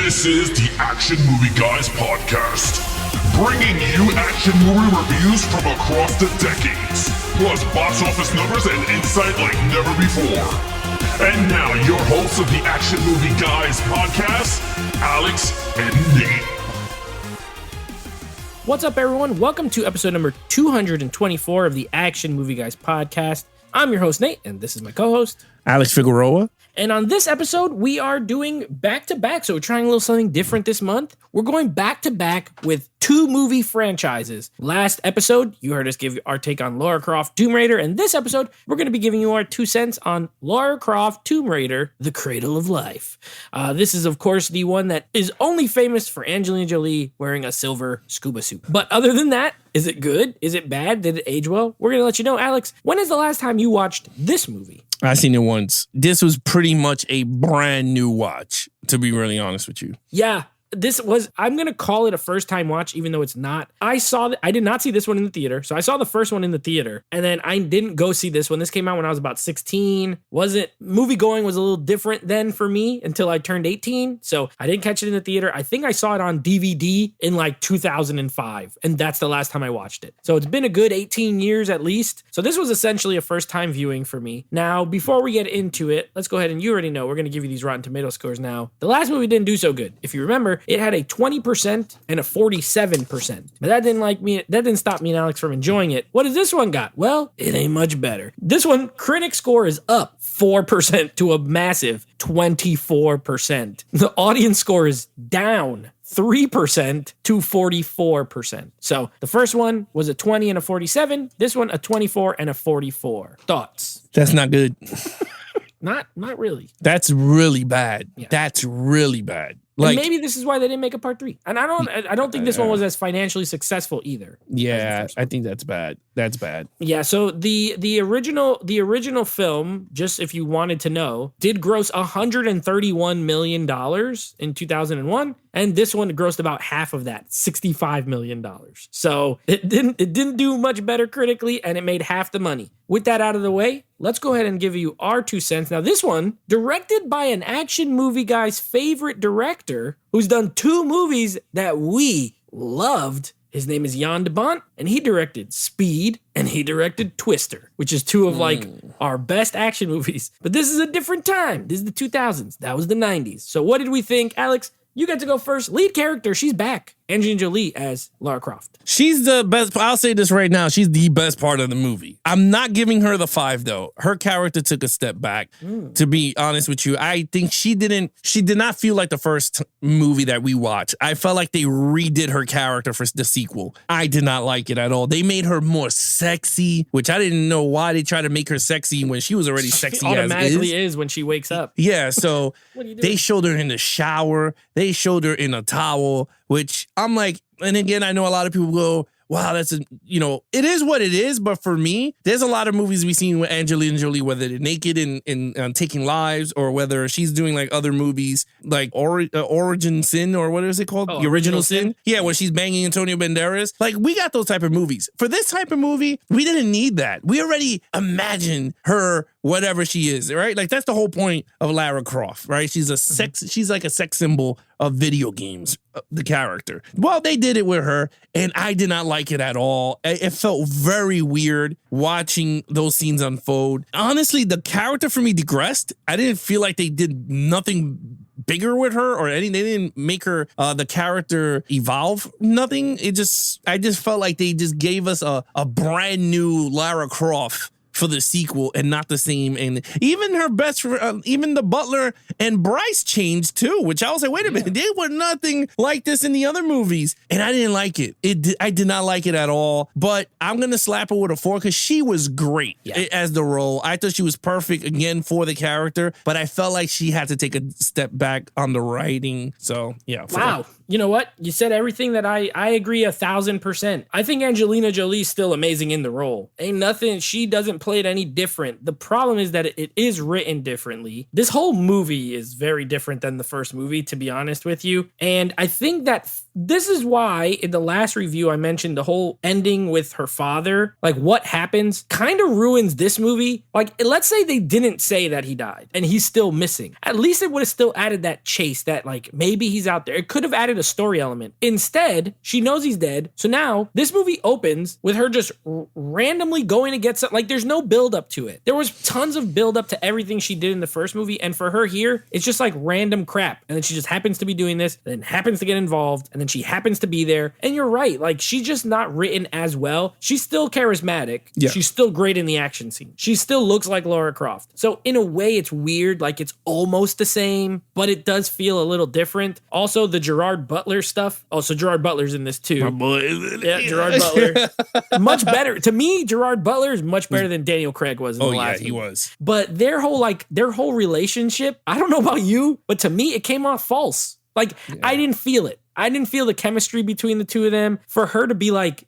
This is the Action Movie Guys podcast, bringing you action movie reviews from across the decades, plus box office numbers and insight like never before. And now, your hosts of the Action Movie Guys podcast, Alex and Nate. What's up, everyone? Welcome to episode number 224 of the Action Movie Guys podcast. I'm your host, Nate, and this is my co-host, Alex Figueroa. And on this episode, we are doing back-to-back, so we're trying a little something different this month. We're going back-to-back with two movie franchises. Last episode, you heard us give our take on Lara Croft, Tomb Raider, and this episode, we're going to be giving you our 2 cents on Lara Croft, Tomb Raider, The Cradle of Life. This is, of course, the one that is only famous for Angelina Jolie wearing a silver scuba suit. But other than that, is it good? Is it bad? Did it age well? We're going to let you know. Alex, when is the last time you watched this movie? I seen it once. This was pretty much a brand new watch, to be really honest with you. Yeah. I'm going to call it a first time watch, even though it's not. I did not see this one in the theater. So I saw the first one in the theater, and then I didn't go see this one. This came out when I was about 16. Movie going was a little different then for me until I turned 18. So I didn't catch it in the theater. I think I saw it on DVD in like 2005. And that's the last time I watched it. So it's been a good 18 years at least. So this was essentially a first time viewing for me. Now, before we get into it, let's go ahead and you already know, we're going to give you these Rotten Tomato scores now. The last movie didn't do so good. If you remember, it had a 20% and a 47%. But that didn't stop me and Alex from enjoying it. What does this one got? Well, it ain't much better. This one, critic score is up 4% to a massive 24%. The audience score is down 3% to 44%. So the first one was a 20 and a 47. This one, a 24 and a 44. Thoughts? That's not good. Not really. That's really bad. Yeah. That's really bad. And maybe this is why they didn't make a part 3. And I don't think this one was as financially successful either. Yeah, I think that's bad. That's bad. Yeah, so the original film, just if you wanted to know, did gross $131 million in 2001, and this one grossed about half of that, $65 million. So it didn't do much better critically, and it made half the money. With that out of the way, let's go ahead and give you our 2 cents. Now, this one, directed by an Action Movie Guy's favorite director, who's done 2 movies that we loved. His name is Jan De Bont, and he directed Speed, and he directed Twister, which is 2 of our best action movies. But this is a different time. This is the 2000s. That was the 90s. So what did we think? Alex, you get to go first. Lead character, she's back. Angelina Jolie as Lara Croft. She's the best. I'll say this right now. She's the best part of the movie. I'm not giving her the 5 though. Her character took a step back. To be honest with you, I think she did not feel like the first movie that we watched. I felt like they redid her character for the sequel. I did not like it at all. They made her more sexy, which I didn't know why they tried to make her sexy when she was already sexy. She automatically is when she wakes up. Yeah, so they showed her in the shower. They showed her in a towel, which I'm like, and again, I know a lot of people go, wow, it is what it is. But for me, there's a lot of movies we've seen with Angelina Jolie, whether they're naked in Taking Lives, or whether she's doing like other movies like Origin Sin, or what is it called? The Original Sin? Yeah, when she's banging Antonio Banderas. Like, we got those type of movies. For this type of movie, we didn't need that. We already imagine her whatever she is, right? Like, that's the whole point of Lara Croft, right? She's like a sex symbol of video games, the character. Well, they did it with her, and I did not like it at all. It felt very weird watching those scenes unfold. Honestly, the character for me digressed. I didn't feel like they did nothing bigger with her or anything. They didn't make her the character evolve. Nothing. I just felt like they just gave us a brand new Lara Croft for the sequel, and not the same. And even her even the butler and Bryce changed too, which I was like, wait a minute, they were nothing like this in the other movies, and I didn't like it. I did not like it at all. But I'm gonna slap her with a 4 because she was great as the role. I thought she was perfect again for the character, but I felt like she had to take a step back on the writing. So yeah. Wow. You know what? You said everything that I agree 1,000%. I think Angelina Jolie's still amazing in the role. Ain't nothing. She doesn't play play it any different. The problem is that it is written differently. This whole movie is very different than the first movie, to be honest with you. And I think that this is why in the last review I mentioned the whole ending with her father, like what happens kind of ruins this movie. Like, let's say they didn't say that he died and he's still missing. At least it would have still added that chase that like maybe he's out there. It could have added a story element. Instead, she knows he's dead. So now this movie opens with her just randomly going to get something. Like, there's no build up to it. There was tons of build up to everything she did in the first movie. And for her here, it's just like random crap. And then she just happens to be doing this, then happens to get involved, and then she happens to be there. And you're right. Like, she's just not written as well. She's still charismatic. Yeah. She's still great in the action scene. She still looks like Lara Croft. So in a way, it's weird. Like, it's almost the same, but it does feel a little different. Also, the Gerard Butler stuff. Oh, so Gerard Butler's in this too. My boy. Yeah, Gerard Butler. Much better. To me, Gerard Butler is much better than Daniel Craig was in the last movie. He was. But their whole relationship, I don't know about you, but to me, it came off false. Like, I didn't feel it. I didn't feel the chemistry between the two of them. For him to be like,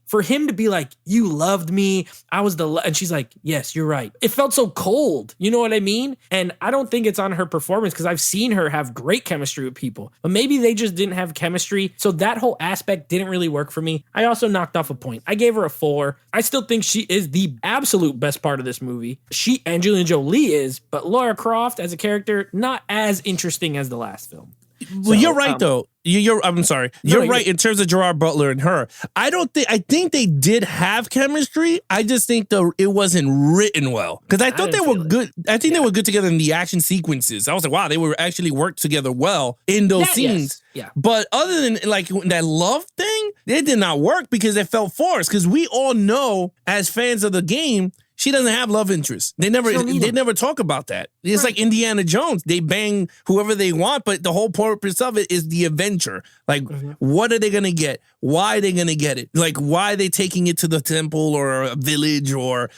you loved me. And she's like, yes, you're right. It felt so cold. You know what I mean? And I don't think it's on her performance because I've seen her have great chemistry with people, but maybe they just didn't have chemistry. So that whole aspect didn't really work for me. I also knocked off a point. I gave her a 4. I still think she is the absolute best part of this movie. Angelina Jolie is, but Lara Croft as a character, not as interesting as the last film. Well, you're right though. I'm sorry. You're right in terms of Gerard Butler and her. I think they did have chemistry. I just think it wasn't written well. Because I thought they were good. I think they were good together in the action sequences. I was like, wow, they were actually worked together well in those scenes. Yes. Yeah. But other than like that love thing, it did not work because it felt forced. Because we all know as fans of the game, she doesn't have love interests. They never talk about that. It's like Indiana Jones. They bang whoever they want, but the whole purpose of it is the adventure. Like, what are they going to get? Why are they going to get it? Like, why are they taking it to the temple or a village or,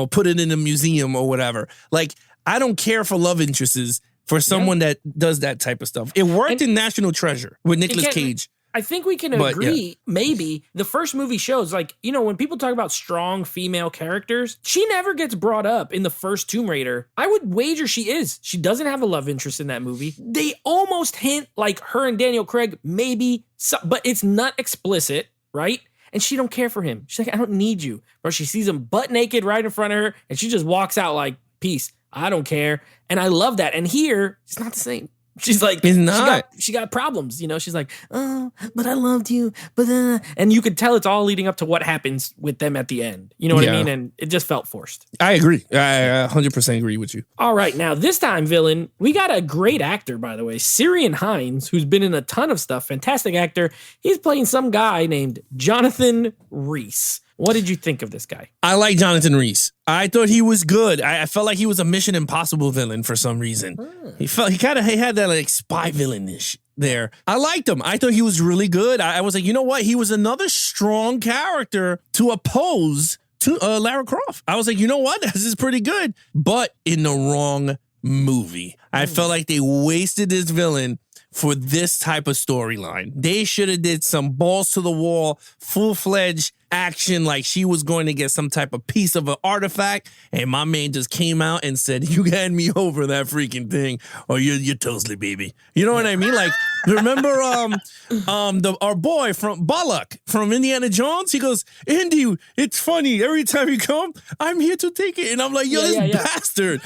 put it in a museum or whatever? Like, I don't care for love interests for someone that does that type of stuff. It worked in National Treasure with Nicolas Cage. I think we can agree, maybe the first movie shows, like, when people talk about strong female characters, she never gets brought up in the first Tomb Raider. I would wager she is. She doesn't have a love interest in that movie. They almost hint like her and Daniel Craig, maybe, but it's not explicit, right? And she don't care for him. She's like, I don't need you. Or she sees him butt naked right in front of her, and she just walks out like, peace, I don't care. And I love that. And here, it's not the same. She's like, it's not. She got problems, She's like, oh, but I loved you, but and you could tell it's all leading up to what happens with them at the end. You know what I mean? And it just felt forced. I agree. I 100% agree with you. All right, now this time, villain, we got a great actor, by the way, Syrian Hines, who's been in a ton of stuff. Fantastic actor. He's playing some guy named Jonathan Rhys. What did you think of this guy? I like Jonathan Rhys. I thought he was good. I felt like he was a Mission Impossible villain for some reason. He had that like spy villainish there. I liked him. I thought he was really good. I was like, you know what? He was another strong character to oppose to Lara Croft. I was like, you know what? This is pretty good, but in the wrong movie. I felt like they wasted this villain for this type of storyline. They should have did some balls to the wall, full-fledged action like she was going to get some type of piece of an artifact, and my man just came out and said, you hand me over that freaking thing or you're toasty, baby. You know what I mean? Like, remember our boy from Bullock from Indiana Jones? He goes, Indy, it's funny. Every time you come, I'm here to take it. And I'm like, bastard.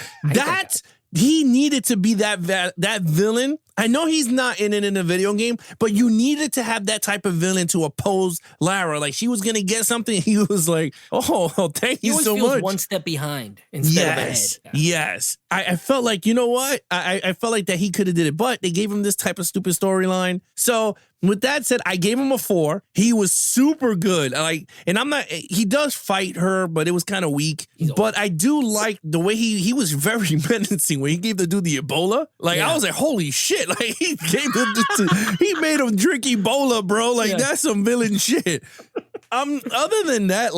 He needed to be that villain. I know he's not in it in a video game, but you needed to have that type of villain to oppose Lara. Like, she was going to get something. He was like, oh, thank you so much. He always feels one step behind instead of ahead. Yes. I felt like, you know what? I felt like that he could have did it, but they gave him this type of stupid storyline. So with that said, I gave him a 4. He was super good. He does fight her, but it was kind of weak. But I do like the way he was very menacing when he gave the dude the Ebola. I was like, holy shit. Like, he made him drink Ebola, bro. Like, that's some villain shit. Other than that,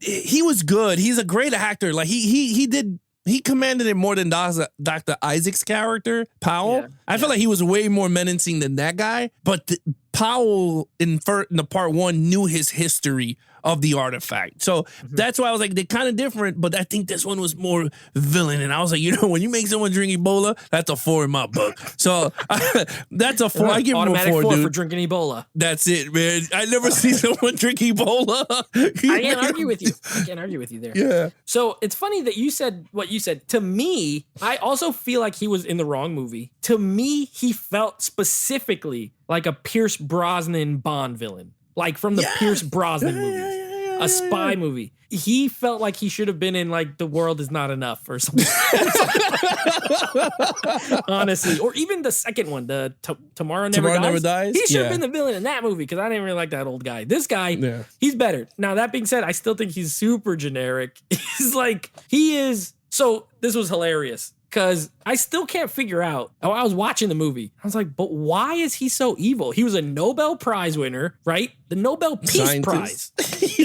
he was good. He's a great actor. Like, he commanded it more than Dr. Isaac's character, Powell. Yeah. I feel like he was way more menacing than that guy. But Powell in the part 1 knew his history of the artifact. So that's why I was like, they're kind of different, but I think this one was more villain. And I was like, when you make someone drink Ebola, that's a 4 in my book. So that's a 4. I give him a automatic 4, 4 dude. For drinking Ebola. That's it, man. I never see someone drink Ebola. I can't argue with you. I can't argue with you there. Yeah. So it's funny that you said what you said. To me, I also feel like he was in the wrong movie. To me, he felt specifically like a Pierce Brosnan Bond villain. Like from the Pierce Brosnan movies, a spy movie. He felt like he should have been in like The World Is Not Enough or something. Honestly, or even the second one, the Tomorrow Never Dies. He should have been the villain in that movie because I didn't really like that old guy. This guy, he's better. Now that being said, I still think he's super generic. So this was hilarious. Because I still can't figure out. Oh, I was watching the movie. I was like, but why is he so evil? He was a Nobel Prize winner, right? The Nobel Peace Prize,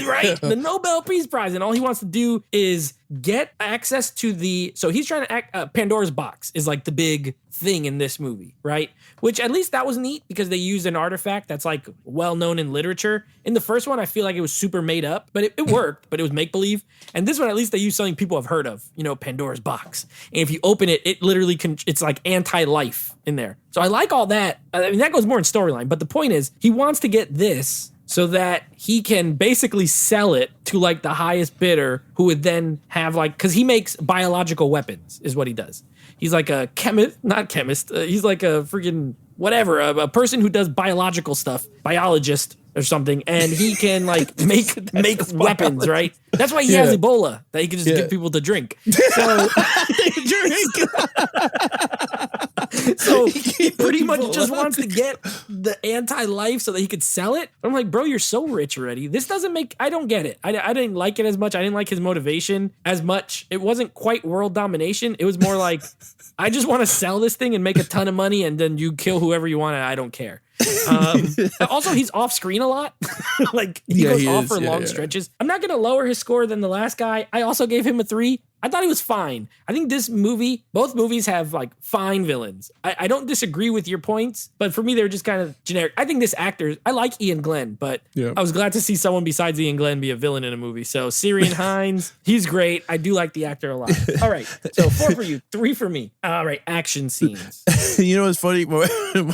right? The Nobel Peace Prize. And all he wants to do is get access to so he's trying to Pandora's box is like the big thing in this movie, right? Which at least that was neat because they used an artifact that's like well known in literature. In the first one, I feel like it was super made up, but it worked, but it was make believe. And this one, at least they used something people have heard of, Pandora's box. And if you open it, it literally it's like anti-life in there. So I like all that. I mean, that goes more in storyline, but the point is he wants to get this so that he can basically sell it to like the highest bidder who would then have because he makes biological weapons is what he does. He's like a chemist, he's like a freaking whatever, a person who does biological stuff, biologist or something, and he can make weapons, right? That's why he has Ebola, that he can just give people to drink. So, so he pretty much just wants to get the anti-life so that he could sell it. I'm like, bro, you're so rich already. This doesn't I don't get it. I didn't like it as much. I didn't like his motivation as much. It wasn't quite world domination. It was more like, I just want to sell this thing and make a ton of money, and then you kill whoever you want, and I don't care. Also, he's off screen a lot. He goes off for long stretches. I'm not going to lower his score than the last guy. I also gave him a 3. I thought he was fine. I think both movies have fine villains. I don't disagree with your points, but for me, they're just kind of generic. I think this actor, I like Ian Glenn, but I was glad to see someone besides Ian Glenn be a villain in a movie. So Syrian Hines, he's great. I do like the actor a lot. All right. So 4 for you, 3 for me. All right. Action scenes. You know what's funny? My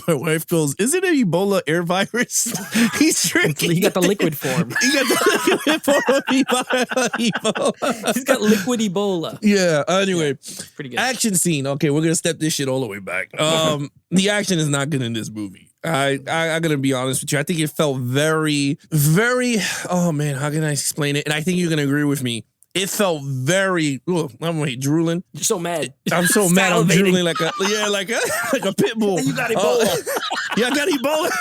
wife goes, "Is it an Ebola air virus?" He's drinking. He got the liquid form. He got the liquid form of Ebola. He's got liquid Ebola. Yeah. Anyway, pretty good. Action scene. Okay, we're gonna step this shit all the way back. The action is not good in this movie. I gotta be honest with you. I think it felt very, very. Oh man, how can I explain it? And I think you're gonna agree with me. It felt very. I'm drooling. You're so mad. I'm so mad. I'm drooling like a pit bull. You got Ebola. Yeah, I got Ebola.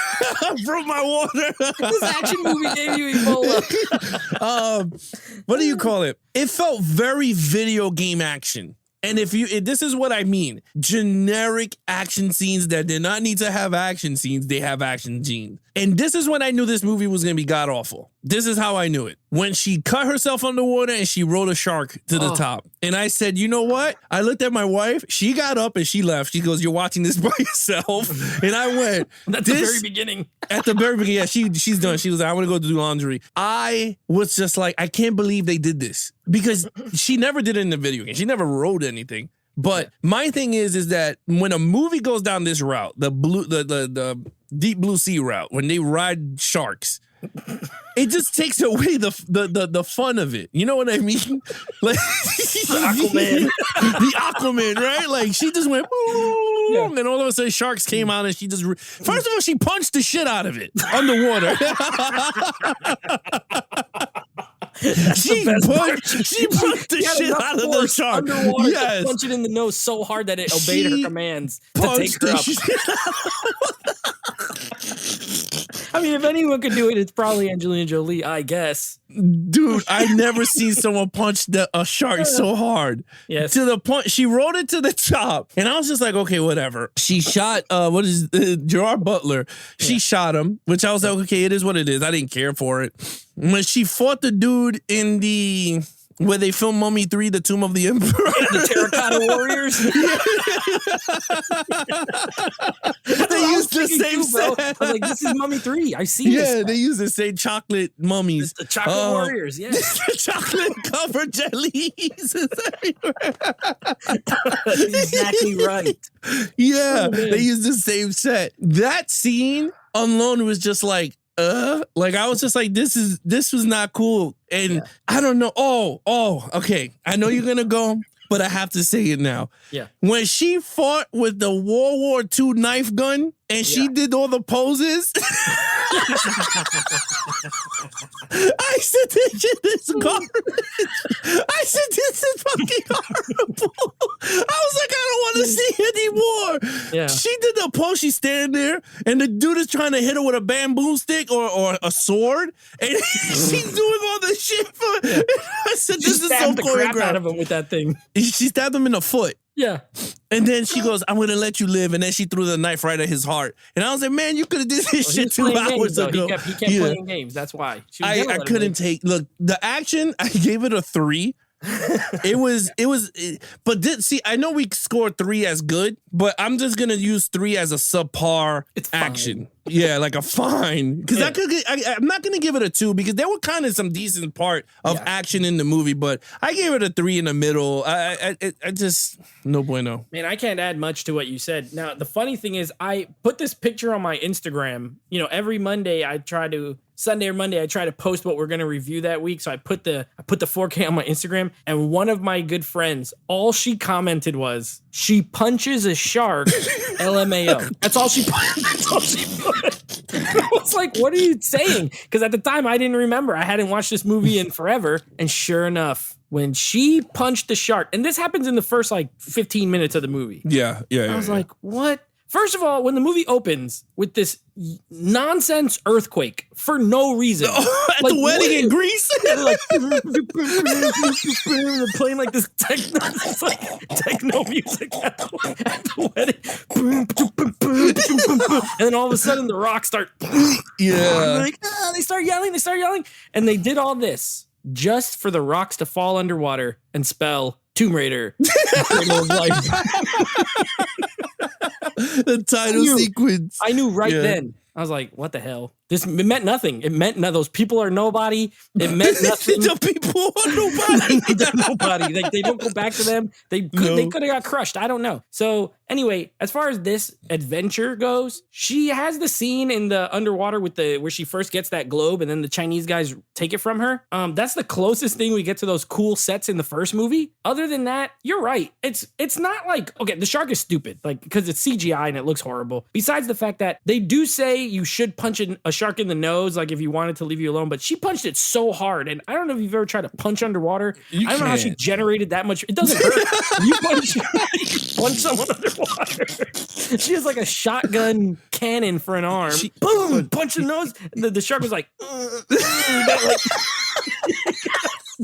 I broke my water. This action movie gave you Ebola. What do you call it? It felt very video game action. And if this is what I mean, generic action scenes that did not need to have action scenes, they have action scenes. And this is when I knew this movie was going to be god awful. This is how I knew it. When she cut herself underwater and she rode a shark to the top. And I said, you know what? I looked at my wife. She got up and she left. She goes, "You're watching this by yourself." And I went. At the very beginning. At the very beginning, yeah, she's done. She was like, "I want to go do laundry." I was just like, I can't believe they did this. Because she never did it in the video game. She never wrote anything. But my thing is that when a movie goes down this route, the deep blue sea route, when they ride sharks, it just takes away the fun of it. You know what I mean? Like Aquaman. The Aquaman, right? Like she just went, and all of a sudden sharks came out and she just, first of all, she punched the shit out of it underwater. She punched the shit out of the shark. Underwater, yes. Punch it in the nose so hard that it obeyed her commands to take her up. I mean, if anyone could do it, it's probably Angelina Jolie, I guess. Dude, I've never seen someone punch a shark so hard. Yes. To the point, she rode it to the top. And I was just like, okay, whatever. She shot, Gerard Butler. She shot him, which I was like, okay, it is what it is. I didn't care for it. When she fought the dude in where they filmed Mummy 3, The Tomb of the Emperor. The Terracotta Warriors. They used the same set. I was like, this is Mummy 3. I've seen this. Yeah, they use the same chocolate mummies. The chocolate warriors, yeah. The chocolate covered jellies. Exactly right. Yeah, they use the same set. That scene alone was just like I was just like, this was not cool. And I don't know. Okay. I know you're gonna go, but I have to say it now. Yeah. When she fought with the World War II knife gun and she did all the poses, I said, this shit is garbage. I said, this is fucking horrible. I was like, I don't want to see anymore. Yeah. She did the pose. She's standing there, and the dude is trying to hit her with a bamboo stick or a sword, and she's doing all this shit. I said, this is so choreographed. The crap out of him with that thing. She stabbed him in the foot. Yeah. And then she goes, I'm going to let you live. And then she threw the knife right at his heart. And I was like, man, you could have did this shit 2 hours ago. He kept playing games. That's why. I couldn't take, look, the action, I gave it a 3. See, I know we scored 3 as good, but I'm just going to use 3 as a subpar action. Yeah, like a fine. Because I'm not going to give it a 2 because there were kind of some decent part of action in the movie, but I gave it a 3 in the middle. I just, no bueno. Man, I can't add much to what you said. Now, the funny thing is I put this picture on my Instagram. You know, every Monday Sunday or Monday, I try to post what we're going to review that week. So I put the 4K on my Instagram, and one of my good friends, all she commented was, she punches a shark, LMAO. That's all she put. I was like, what are you saying? Because at the time, I didn't remember. I hadn't watched this movie in forever. And sure enough, when she punched the shark, and this happens in the first 15 minutes of the movie. Yeah. I was like, what? First of all, when the movie opens with this nonsense earthquake for no reason. At the wedding in Greece? They're playing like this techno music at the wedding. And then all of a sudden the rocks start. Yeah. They start yelling. And they did all this just for the rocks to fall underwater and spell Tomb Raider. The title sequence. I knew then. I was like, what the hell? It meant nothing. It meant those people are nobody. It meant nothing. The people are nobody. They're nobody. They don't go back to them. They could have got crushed. I don't know. So anyway, as far as this adventure goes, she has the scene in the underwater where she first gets that globe and then the Chinese guys take it from her. That's the closest thing we get to those cool sets in the first movie. Other than that, you're right. It's not like, okay, the shark is stupid, because it's CGI and it looks horrible. Besides the fact that they do say you should punch a shark in the nose, if you wanted to leave you alone, but she punched it so hard, and I don't know if you've ever tried to punch underwater. I don't know how she generated that much. It doesn't hurt. You punch someone underwater. She has a shotgun cannon for an arm. Boom, punch the nose. The shark was like,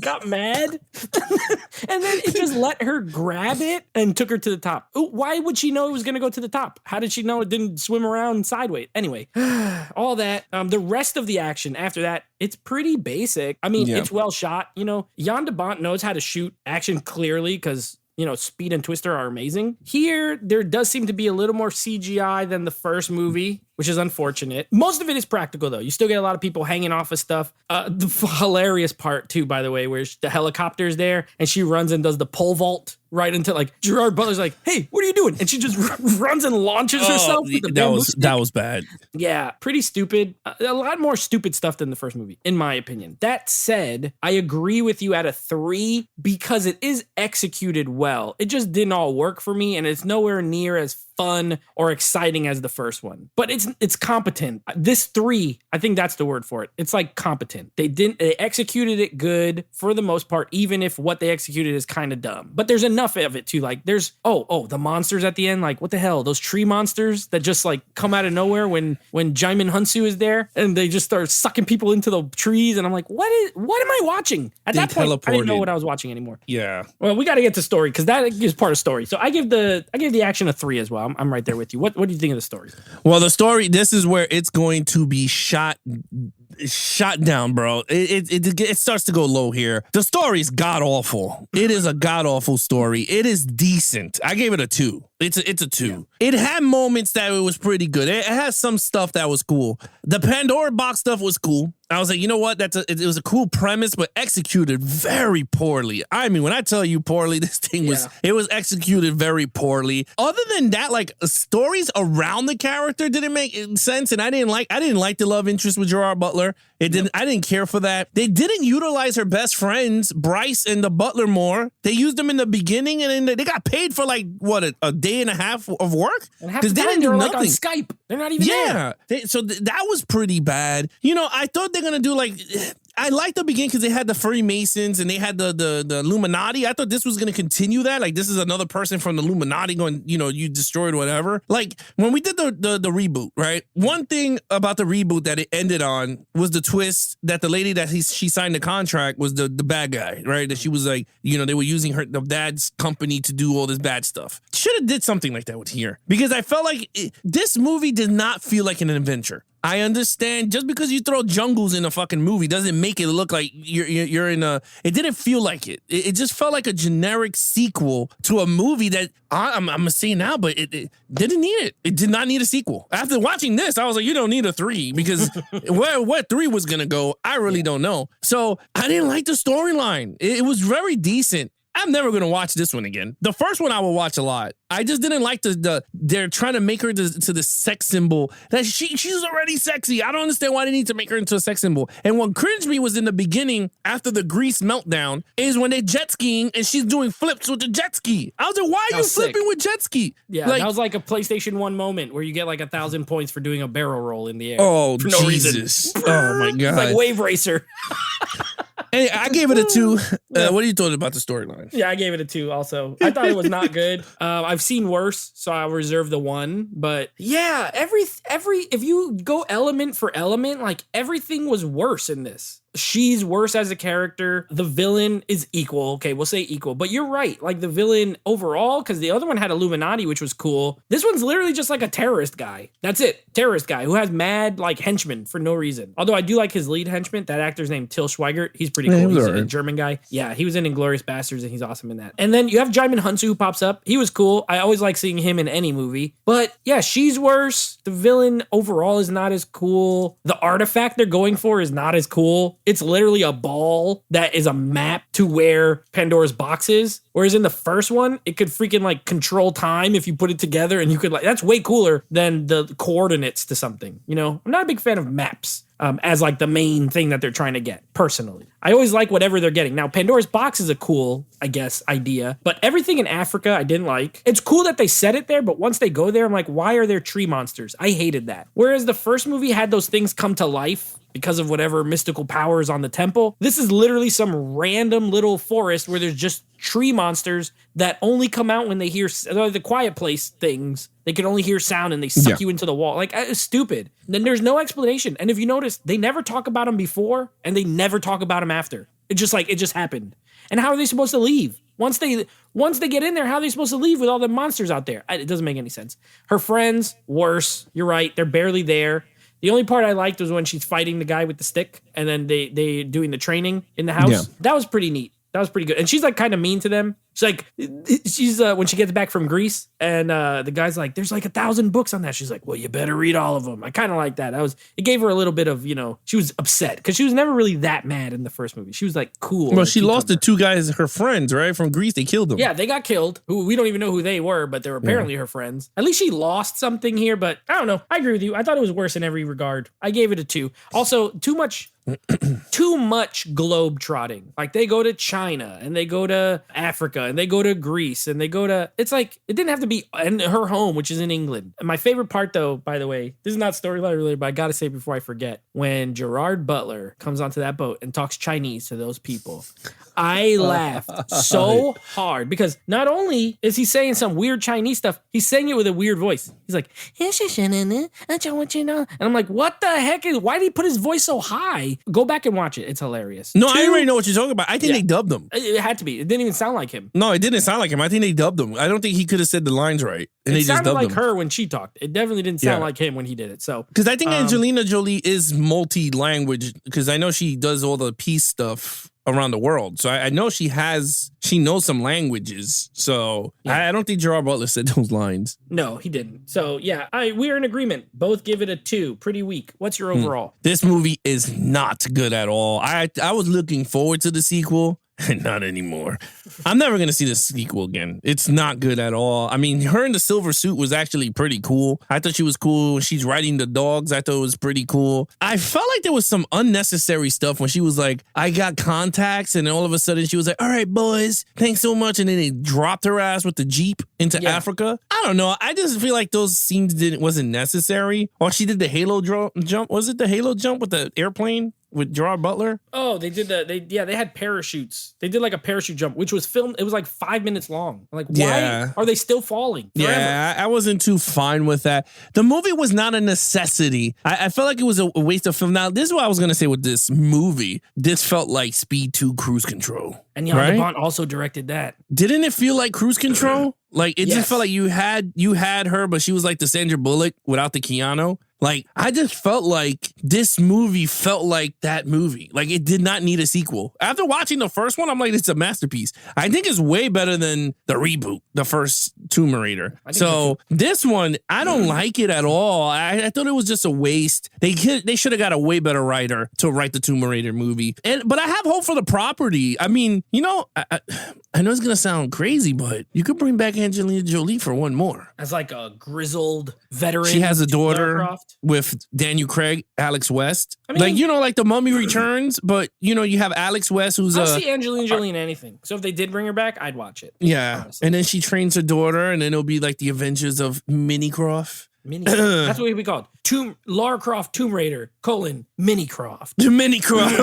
got mad, and then it just let her grab it and took her to the top. Ooh, why would she know it was going to go to the top? How did she know it didn't swim around sideways? Anyway, all that. The rest of the action after that, it's pretty basic. I mean, it's well shot. Jan De Bont knows how to shoot action clearly because Speed and Twister are amazing. Here, there does seem to be a little more CGI than the first movie, which is unfortunate. Most of it is practical, though. You still get a lot of people hanging off of stuff. The hilarious part, too, by the way, where the helicopter's there, and she runs and does the pole vault right into, Gerard Butler's like, hey, what are you doing? And she just runs and launches herself. With the that was bad. Yeah, pretty stupid. A lot more stupid stuff than the first movie, in my opinion. That said, I agree with you at a 3 because it is executed well. It just didn't all work for me, and it's nowhere near as fun or exciting as the first one. But it's competent. This 3, I think that's the word for it. It's competent. They executed it good for the most part, even if what they executed is kind of dumb. But there's enough of it too. There's the monsters at the end. What the hell? Those tree monsters that just come out of nowhere when Jaimin Hunsu is there and they just start sucking people into the trees. And I'm like, what am I watching? At that point, I didn't know what I was watching anymore. Yeah. Well, we got to get to story because that is part of story. So I gave the action a 3 as well. I'm right there with you. What do you think of the story? Well, the story, this is where it's going to be shot shot down, bro. It starts to go low here. The story's god awful. It is a god awful story. It is decent. I gave it a 2. It's a 2. Yeah. It had moments that it was pretty good. It has some stuff that was cool. The Pandora box stuff was cool. I was like, you know what? It was a cool premise, but executed very poorly. I mean, when I tell you poorly, this thing was, it was executed very poorly. Other than that, like stories around the character didn't make sense, and I didn't like the love interest with Gerard Butler. I didn't care for that. They didn't utilize her best friends, Bryce and the Butler, more. They used them in the beginning, and then they got paid for like what a day and a half of work because they didn't do nothing. Like on Skype. They're not even there. So that was pretty bad. You know, I thought they're gonna do like. I liked the beginning because they had the Freemasons and they had the Illuminati. I thought this was going to continue that. Like, this is another person from the Illuminati going, you know, you destroyed whatever. Like, when we did the reboot, right? One thing about the reboot that it ended on was the twist that the lady that she signed the contract was the bad guy, right? That she was like, you know, they were using the dad's company to do all this bad stuff. Should have did something like that with here. Because I felt like this movie did not feel like an adventure. I understand just because you throw jungles in a fucking movie doesn't make it look like you're in a. It didn't feel like it. It just felt like a generic sequel to a movie that I'm gonna say now, but it didn't need it. It did not need a sequel. After watching this, I was like, you don't need a 3 because where 3 was gonna go, I really don't know. So I didn't like the storyline. It was very decent. I'm never going to watch this one again. The first one I will watch a lot. I just didn't like they're trying to make her to the sex symbol. That she's already sexy. I don't understand why they need to make her into a sex symbol. And what cringed me was in the beginning, after the Grease meltdown, is when they jet skiing and she's doing flips with the jet ski. I was like, why are you flipping with jet ski? Yeah, that was like a PlayStation 1 moment where you get like 1,000 points for doing a barrel roll in the air. Oh, for no Jesus. reason. Oh, my God. It's like Wave Racer. Hey, I gave it a 2. What are you thought about the storyline? Yeah, I gave it a 2 also. I thought it was not good. I've seen worse, so I'll reserve the 1. But yeah, every if you go element for element, like everything was worse in this. She's worse as a character. The villain is equal. Okay, we'll say equal. But you're right. Like the villain overall, because the other one had Illuminati, which was cool. This one's literally just like a terrorist guy. That's it. Terrorist guy who has mad like henchmen for no reason. Although I do like his lead henchman. That actor's named Till Schweigert. He's pretty cool. He's a German guy. Yeah, he was in Inglourious Basterds and he's awesome in that. And then you have Jaimin Hunsu who pops up. He was cool. I always like seeing him in any movie. But yeah, she's worse. The villain overall is not as cool. The artifact they're going for is not as cool. It's literally a ball that is a map to where Pandora's box is. Whereas in the first one, it could freaking like control time if you put it together and you could like, that's way cooler than the coordinates to something. You know, I'm not a big fan of maps. As like the main thing that they're trying to get, personally. I always like whatever they're getting. Now, Pandora's box is a cool, I guess, idea, but everything in Africa I didn't like. It's cool that they set it there, but once they go there, I'm like, why are there tree monsters? I hated that. Whereas the first movie had those things come to life because of whatever mystical powers on the temple. This is literally some random little forest where there's just tree monsters that only come out when they hear the Quiet Place things. They can only hear sound and they suck you into the wall. Like, it's stupid. Then there's no explanation. And if you notice, they never talk about them before and they never talk about them after. It just happened. And how are they supposed to leave? Once they get in there, how are they supposed to leave with all the monsters out there? It doesn't make any sense. Her friends, worse. You're right. They're barely there. The only part I liked was when she's fighting the guy with the stick and then they doing the training in the house. Yeah. That was pretty neat. That was pretty good. And she's like kind of mean to them. She's when she gets back from Greece and the guy's like, there's like 1,000 books on that. She's like, well, you better read all of them. I kind of like that. It gave her a little bit of, you know, she was upset because she was never really that mad in the first movie. She was like cool. Well, she lost the 2 guys, her friends, right? From Greece. They killed them. Yeah, they got killed. Who we don't even know who they were, but they were apparently her friends. At least she lost something here, but I don't know. I agree with you. I thought it was worse in every regard. I gave it a 2. Also, too much globe trotting. Like they go to China and they go to Africa and they go to Greece and they go to, it's like, it didn't have to be in her home, which is in England. And my favorite part though, by the way, this is not storyline related, but I gotta say before I forget, when Gerard Butler comes onto that boat and talks Chinese to those people, I laughed so hard because not only is he saying some weird Chinese stuff, he's saying it with a weird voice. He's like, and I'm like, what the heck why did he put his voice so high? Go back and watch it. It's hilarious. No, I already know what you're talking about. I think they dubbed him. It had to be. It didn't even sound like him. No, it didn't sound like him. I think they dubbed him. I don't think he could have said the lines right. And it they just sounded dubbed like him. her when she talked. It definitely didn't sound like him when he did it. So because I think Angelina Jolie is multi-language because I know she does all the peace stuff around the world. So I know she knows some languages. So I don't think Gerard Butler said those lines. No, he didn't. So yeah, we're in agreement. Both give it a 2. Pretty weak. What's your overall? This movie is not good at all. I was looking forward to the sequel. Not anymore. I'm never going to see the sequel again. It's not good at all. I mean, her in the silver suit was actually pretty cool. I thought she was cool. She's riding the dogs. I thought it was pretty cool. I felt like there was some unnecessary stuff when she was like, I got contacts. And then all of a sudden she was like, all right, boys, thanks so much. And then they dropped her ass with the Jeep into Africa. I don't know. I just feel like those scenes wasn't necessary. Or she did the Halo jump. Was it the Halo jump with the airplane? With Gerard Butler? Oh, they did they had parachutes. They did like a parachute jump, which was filmed. It was like 5 minutes long. Like, why are they still falling forever? Yeah, I wasn't too fine with that. The movie was not a necessity. I felt like it was a waste of film. Now, this is what I was going to say with this movie. This felt like Speed 2 Cruise Control. And Jan De Bont also directed that. Didn't it feel like Cruise Control? Like, it just felt like you had her, but she was like the Sandra Bullock without the Keanu. Like, I just felt like this movie felt like that movie. Like, it did not need a sequel. After watching the first one, I'm like, it's a masterpiece. I think it's way better than the reboot, the first Tomb Raider. So this one, I don't like it at all. I thought it was just a waste. They should have got a way better writer to write the Tomb Raider movie. But I have hope for the property. I mean, you know, I know it's going to sound crazy, but you could bring back Angelina Jolie for one more. As like a grizzled veteran. She has a daughter with Daniel Craig, Alex West. I mean, like, you know, like The Mummy Returns, but, you know, you have Alex West who's I'll see Angelina Jolie in anything. So if they did bring her back, I'd watch it. Yeah. Honestly. And then she trains her daughter, and then it'll be like the Avengers of Minnie Croft. That's what we called. Lara Croft Tomb Raider, Minnie Croft. The Minnie Croft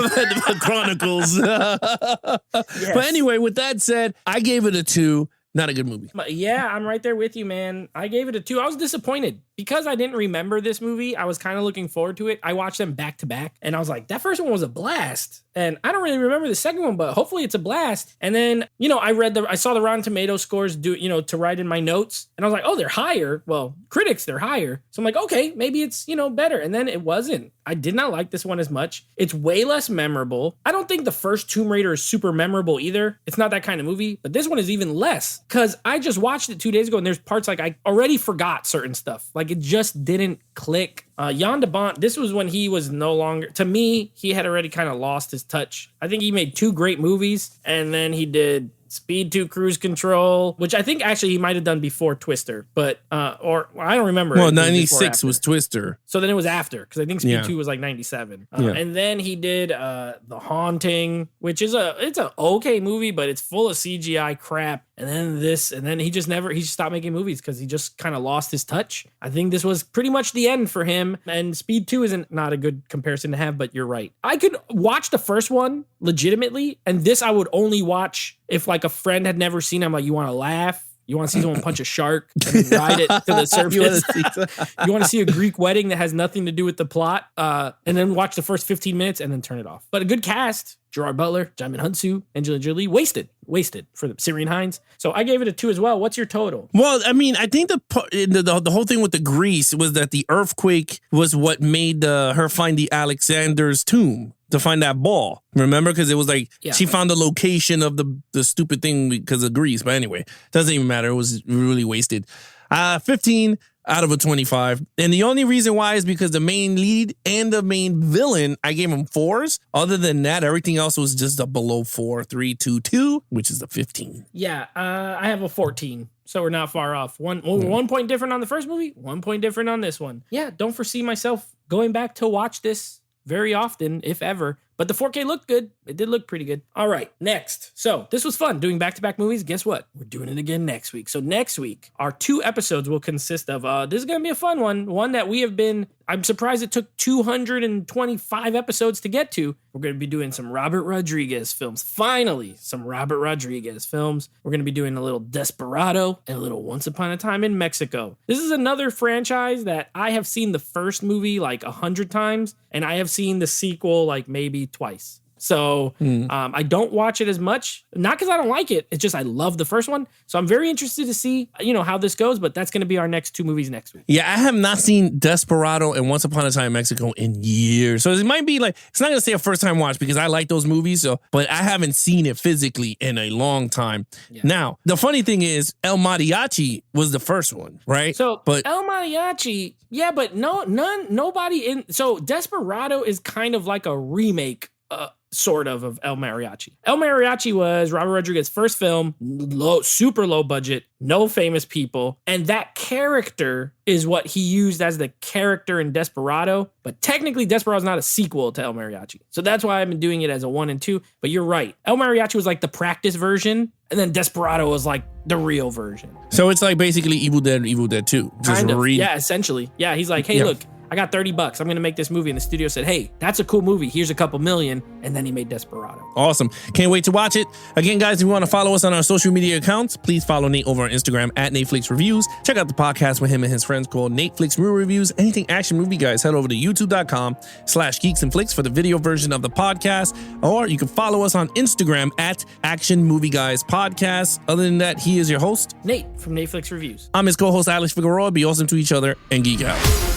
Chronicles. But anyway, with that said, I gave it a 2. Not a good movie. Yeah, I'm right there with you, man. I gave it a 2. I was disappointed because I didn't remember this movie. I was kind of looking forward to it. I watched them back to back, and I was like, that first one was a blast. And I don't really remember the second one, but hopefully it's a blast. And then, you know, I saw the Rotten Tomato scores to write in my notes, and I was like, oh, they're higher. Well, critics, they're higher. So I'm like, okay, maybe it's, better. And then it wasn't. I did not like this one as much. It's way less memorable. I don't think the first Tomb Raider is super memorable either. It's not that kind of movie, but this one is even less because I just watched it 2 days ago and there's parts like I already forgot certain stuff. Like it just didn't click. Jan De Bont, this was when he was no longer, to me, he had already kind of lost his touch. I think he made 2 great movies and then he did Speed 2 Cruise Control, which I think actually he might have done before Twister, but or I don't remember. Well, 96 was Twister. So then it was after, because I think Speed 2 was like 97. And then he did The Haunting, which is it's an okay movie, but it's full of CGI crap. And then he just stopped making movies because he just kind of lost his touch. I think this was pretty much the end for him. And Speed 2 isn't not a good comparison to have, but you're right. I could watch the first one legitimately, and this I would only watch if like a friend had never seen it. I'm like, you want to laugh? You want to see someone punch a shark and ride it to the surface? You want to see a Greek wedding that has nothing to do with the plot, and then watch the first 15 minutes and then turn it off. But a good cast. Gerard Butler, Jaimin Hunsu, Angelina Jolie, wasted for the Syrian Hines. So I gave it a 2 as well. What's your total? Well, I mean, I think the whole thing with the Greece was that the earthquake was what made her find the Alexander's tomb. To find that ball. Remember? Because it was like she found the location of the stupid thing because of Greece. But anyway, doesn't even matter. It was really wasted. 15 out of a 25. And the only reason why is because the main lead and the main villain, I gave them 4s. Other than that, everything else was just a below 4, 3, 2, 2, which is a 15. Yeah, I have a 14. So we're not far off. One point different on the first movie, 1 point different on this one. Yeah, don't foresee myself going back to watch this very often, if ever. But the 4K looked good. It did look pretty good. All right, next. So this was fun doing back-to-back movies. Guess what? We're doing it again next week. So next week, our 2 episodes will consist of, this is going to be a fun one that we have been, I'm surprised it took 225 episodes to get to. We're going to be doing some Robert Rodriguez films. Finally, some Robert Rodriguez films. We're going to be doing a little Desperado and a little Once Upon a Time in Mexico. This is another franchise that I have seen the first movie like 100 times, and I have seen the sequel like maybe twice. So I don't watch it as much, not because I don't like it. It's just I love the first one. So I'm very interested to see, how this goes. But that's going to be our next 2 movies next week. Yeah, I have not seen Desperado and Once Upon a Time in Mexico in years. So it might be like, it's not going to say a first time watch because I like those movies. But I haven't seen it physically in a long time. Yeah. Now, the funny thing is El Mariachi was the first one, right? But El Mariachi, but nobody in. So Desperado is kind of like a remake, sort of El Mariachi. El Mariachi was Robert Rodriguez's first film, super low budget, no famous people, and that character is what he used as the character in Desperado. But technically, Desperado is not a sequel to El Mariachi, so that's why I've been doing it as a 1 and 2. But you're right, El Mariachi was like the practice version, and then Desperado was like the real version. So it's like basically Evil Dead 2. Just yeah, essentially. Yeah, he's like, hey, look, I got $30. I'm going to make this movie. And the studio said, hey, that's a cool movie. Here's a couple million. And then he made Desperado. Awesome. Can't wait to watch it. Again, guys, if you want to follow us on our social media accounts, please follow Nate over on Instagram at Netflix Reviews. Check out the podcast with him and his friends called Netflix Movie Reviews. Anything action movie, guys, head over to youtube.com/Geeks and Flicks for the video version of the podcast. Or you can follow us on Instagram at Action Movie Guys Podcast. Other than that, he is your host, Nate from Netflix Reviews. I'm his co-host, Alex Figueroa. Be awesome to each other and geek out.